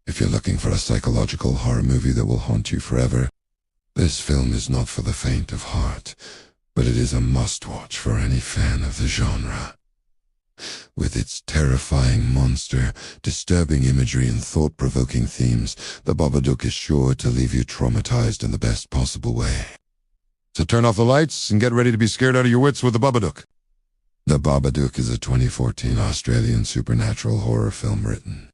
If you're looking for a psychological horror movie that will haunt you forever, this film is not for the faint of heart, but it is a must-watch for any fan of the genre. With its terrifying monster, disturbing imagery, and thought-provoking themes, The Babadook is sure to leave you traumatized in the best possible way. So turn off the lights and get ready to be scared out of your wits with The Babadook. The Babadook is a 2014 Australian supernatural horror film written,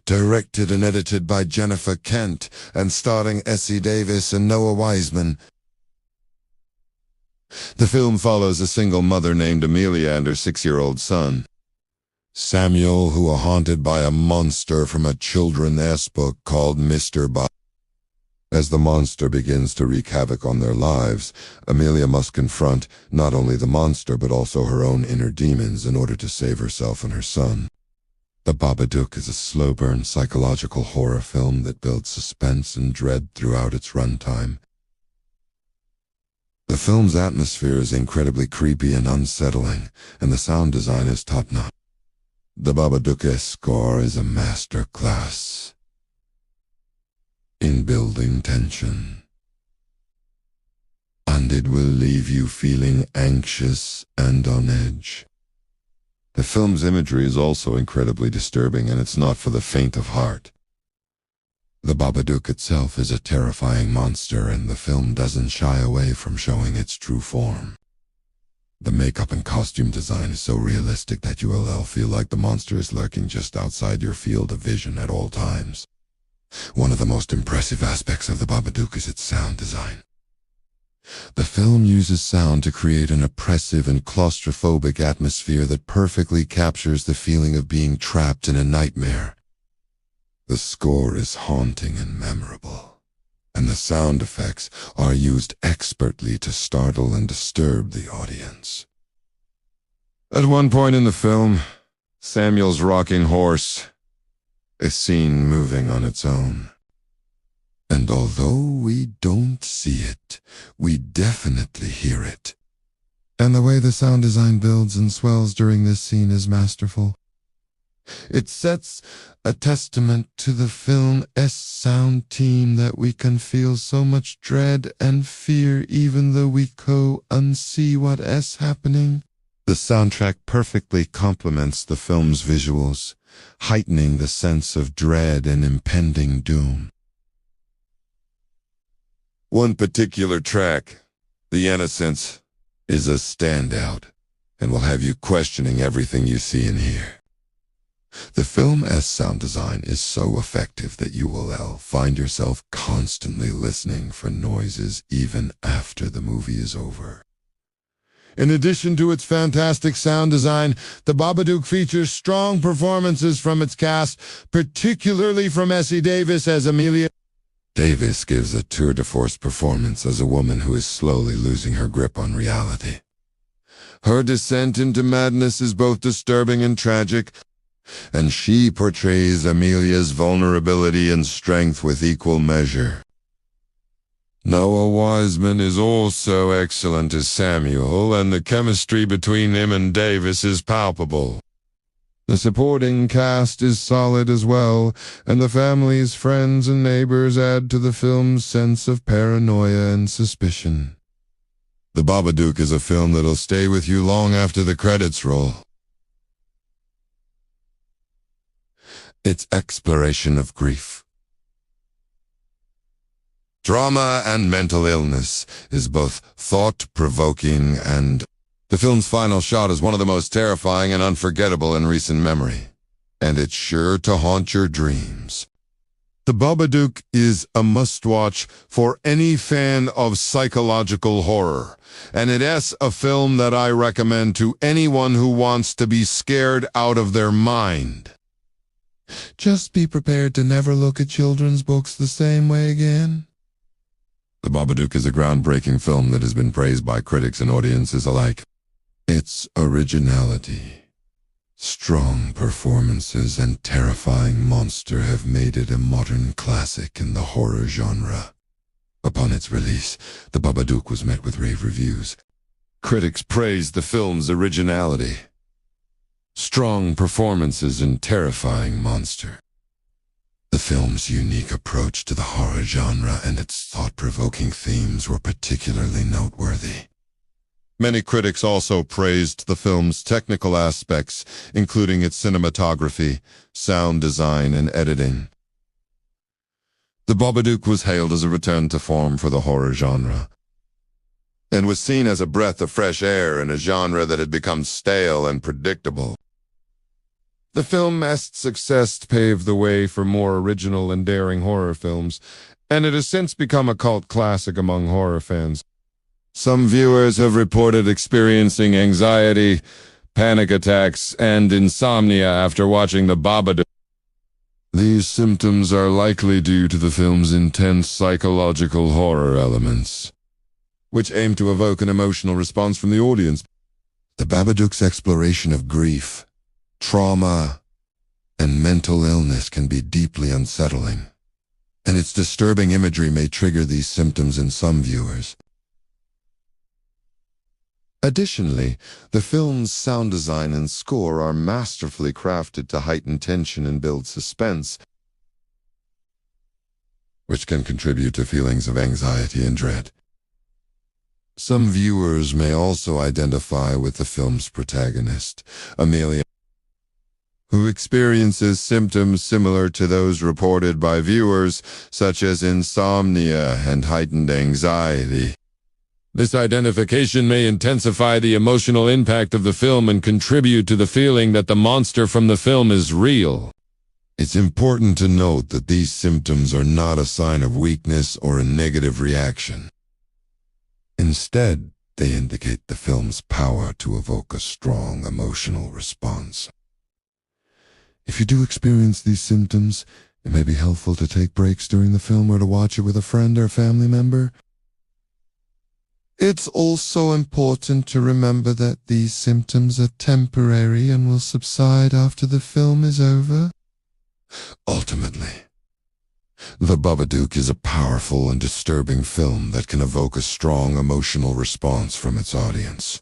directed and edited by Jennifer Kent, and starring Essie Davis and Noah Wiseman. The film follows a single mother named Amelia and her 6-year-old son, Samuel, who are haunted by a monster from a children's book called Mr. Bob. As the monster begins to wreak havoc on their lives, Amelia must confront not only the monster but also her own inner demons in order to save herself and her son. The Babadook is a slow-burn psychological horror film that builds suspense and dread throughout its runtime. The film's atmosphere is incredibly creepy and unsettling, and the sound design is top-notch. The Babadook's score is a masterclass in building tension, and it will leave you feeling anxious and on edge. The film's imagery is also incredibly disturbing, and it's not for the faint of heart. The Babadook itself is a terrifying monster, and the film doesn't shy away from showing its true form. The makeup and costume design is so realistic that you will feel like the monster is lurking just outside your field of vision at all times. One of the most impressive aspects of The Babadook is its sound design. The film uses sound to create an oppressive and claustrophobic atmosphere that perfectly captures the feeling of being trapped in a nightmare. The score is haunting and memorable, and the sound effects are used expertly to startle and disturb the audience. At one point in the film, Samuel's rocking horse is seen moving on its own. And although we don't see it, we definitely hear it. And the way the sound design builds and swells during this scene is masterful. It sets a testament to the film's sound team that we can feel so much dread and fear even though we go and see what's happening. The soundtrack perfectly complements the film's visuals, heightening the sense of dread and impending doom. One particular track, The Innocents, is a standout and will have you questioning everything you see and hear. The film's sound design is so effective that you will find yourself constantly listening for noises even after the movie is over. In addition to its fantastic sound design, The Babadook features strong performances from its cast, particularly from Essie Davis as Amelia. Davis gives a tour de force performance as a woman who is slowly losing her grip on reality. Her descent into madness is both disturbing and tragic, and she portrays Amelia's vulnerability and strength with equal measure. Noah Wiseman is also excellent as Samuel, and the chemistry between him and Davis is palpable. The supporting cast is solid as well, and the family's friends and neighbors add to the film's sense of paranoia and suspicion. The Babadook is a film that'll stay with you long after the credits roll. Its exploration of grief, drama, and mental illness is both thought-provoking, and the film's final shot is one of the most terrifying and unforgettable in recent memory, and it's sure to haunt your dreams. The Babadook is a must-watch for any fan of psychological horror, and it's a film that I recommend to anyone who wants to be scared out of their mind. Just be prepared to never look at children's books the same way again. The Babadook is a groundbreaking film that has been praised by critics and audiences alike. Its originality, strong performances, and terrifying monster have made it a modern classic in the horror genre. Upon its release, The Babadook was met with rave reviews. Critics praised the film's originality, strong performances, and terrifying monster. The film's unique approach to the horror genre and its thought-provoking themes were particularly noteworthy. Many critics also praised the film's technical aspects, including its cinematography, sound design, and editing. The Babadook was hailed as a return to form for the horror genre, and was seen as a breath of fresh air in a genre that had become stale and predictable. The film's success paved the way for more original and daring horror films, and it has since become a cult classic among horror fans. Some viewers have reported experiencing anxiety, panic attacks, and insomnia after watching The Babadook. These symptoms are likely due to the film's intense psychological horror elements, which aim to evoke an emotional response from the audience. The Babadook's exploration of grief, trauma, and mental illness can be deeply unsettling, and its disturbing imagery may trigger these symptoms in some viewers. Additionally, the film's sound design and score are masterfully crafted to heighten tension and build suspense, which can contribute to feelings of anxiety and dread. Some viewers may also identify with the film's protagonist, Amelia, who experiences symptoms similar to those reported by viewers, such as insomnia and heightened anxiety. This identification may intensify the emotional impact of the film and contribute to the feeling that the monster from the film is real. It's important to note that these symptoms are not a sign of weakness or a negative reaction. Instead, they indicate the film's power to evoke a strong emotional response. If you do experience these symptoms, it may be helpful to take breaks during the film or to watch it with a friend or family member. It's also important to remember that these symptoms are temporary and will subside after the film is over. Ultimately, The Babadook is a powerful and disturbing film that can evoke a strong emotional response from its audience.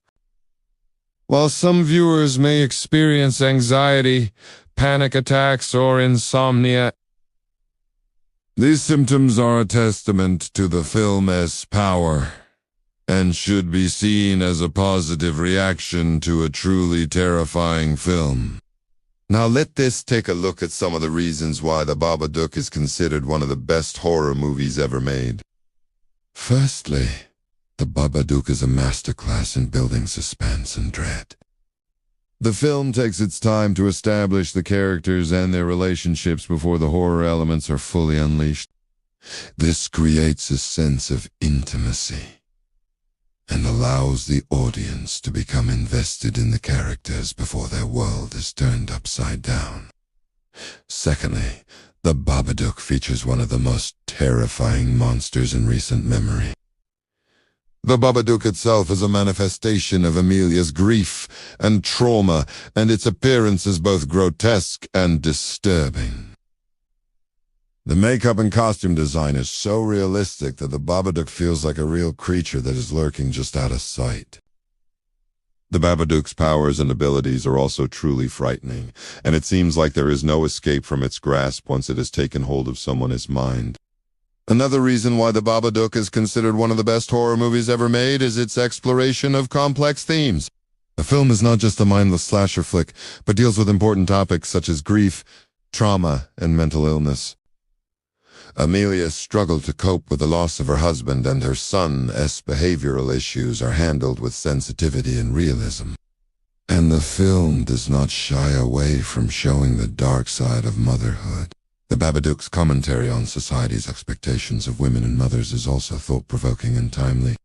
While some viewers may experience anxiety, panic attacks, or insomnia, these symptoms are a testament to the film's power and should be seen as a positive reaction to a truly terrifying film. Now let us take a look at some of the reasons why The Babadook is considered one of the best horror movies ever made. Firstly, The Babadook is a masterclass in building suspense and dread. The film takes its time to establish the characters and their relationships before the horror elements are fully unleashed. This creates a sense of intimacy and allows the audience to become invested in the characters before their world is turned upside down. Secondly, The Babadook features one of the most terrifying monsters in recent memory. The Babadook itself is a manifestation of Amelia's grief and trauma, and its appearance is both grotesque and disturbing. The makeup and costume design is so realistic that the Babadook feels like a real creature that is lurking just out of sight. The Babadook's powers and abilities are also truly frightening, and it seems like there is no escape from its grasp once it has taken hold of someone's mind. Another reason why The Babadook is considered one of the best horror movies ever made is its exploration of complex themes. The film is not just a mindless slasher flick, but deals with important topics such as grief, trauma, and mental illness. Amelia's struggle to cope with the loss of her husband and her son's behavioral issues are handled with sensitivity and realism. And the film does not shy away from showing the dark side of motherhood. The Babadook's commentary on society's expectations of women and mothers is also thought-provoking and timely.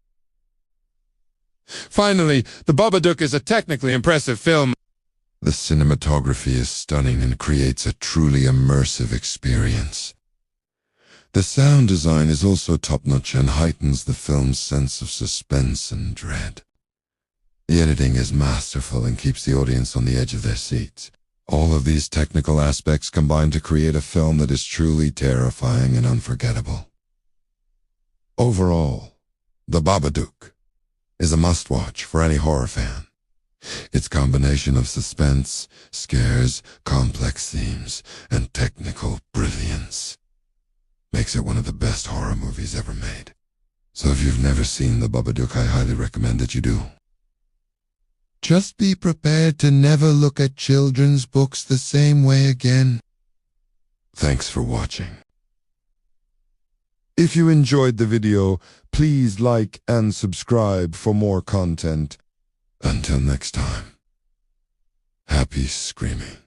Finally, The Babadook is a technically impressive film. The cinematography is stunning and creates a truly immersive experience. The sound design is also top-notch and heightens the film's sense of suspense and dread. The editing is masterful and keeps the audience on the edge of their seats. All of these technical aspects combine to create a film that is truly terrifying and unforgettable. Overall, The Babadook is a must-watch for any horror fan. Its combination of suspense, scares, complex themes, and technical brilliance makes it one of the best horror movies ever made. So if you've never seen The Babadook, I highly recommend that you do. Just be prepared to never look at children's books the same way again. Thanks for watching. If you enjoyed the video, please like and subscribe for more content. Until next time, happy screaming.